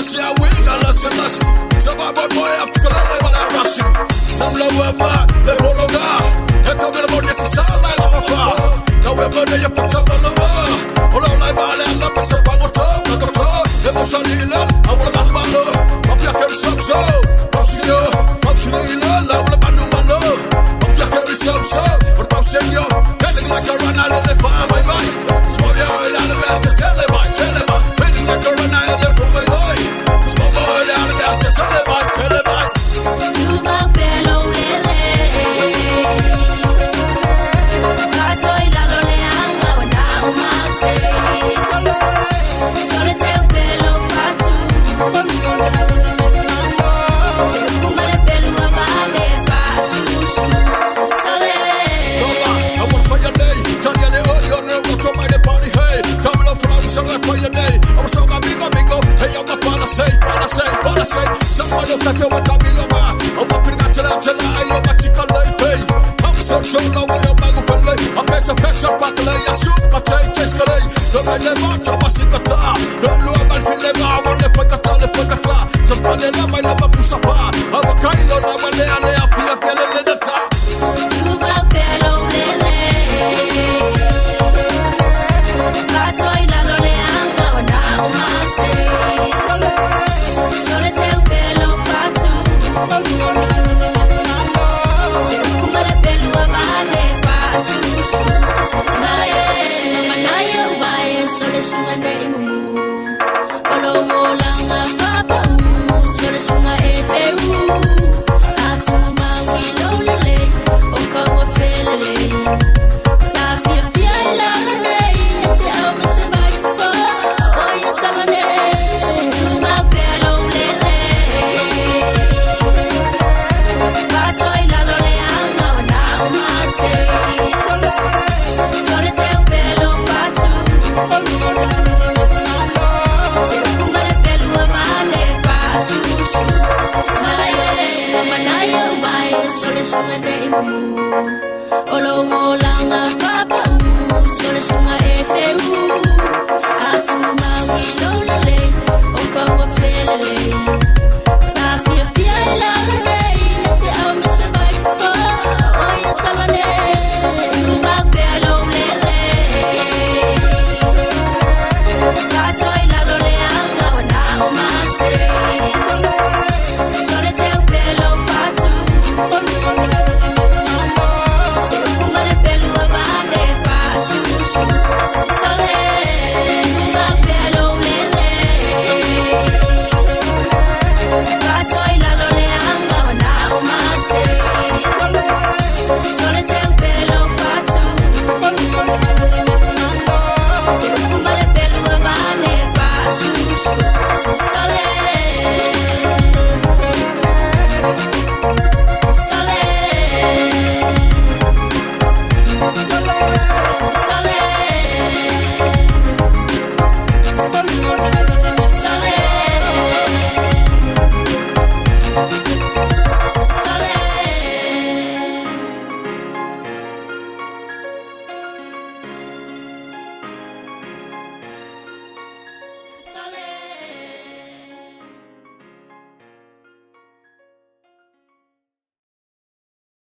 see a wing and less. So my boy, I'm going to live on that rushing. I'm low back, the Bologa. They told me about this, it's all like a far. Now we're going to put up on the bar. All I buy, I love us up on the top. The Mosalila, I want to Balo. Up your carry some show. Mosalila, I want to Balo. Up your carry some show. But I'm saying yo, feeling like a run out of the fire, my boy. So you're all out of that to tell him, feeling like a run out of the fire, my boy. Cause my boy out of that to tell him, You back bello, lele. Patoy la loleanga, wana umase. Sole te pelo patu. Se kumale pelo abale pasu. Sole. I want fire day. Tanya le odio ne wato by the party hey. Tablo from solo fire day. I'm so bigo. Hey, I'm a fana say. Somebody that you want to be over. I'm a figure till I know what you can lay. I'm so low when you're back of a lay. I'm pressure back lay. I shoot a change escalate. The man never to a secret. No low man feel never. I want to forget. So finally, I'm a push apart. I'm a kind of lay. I feel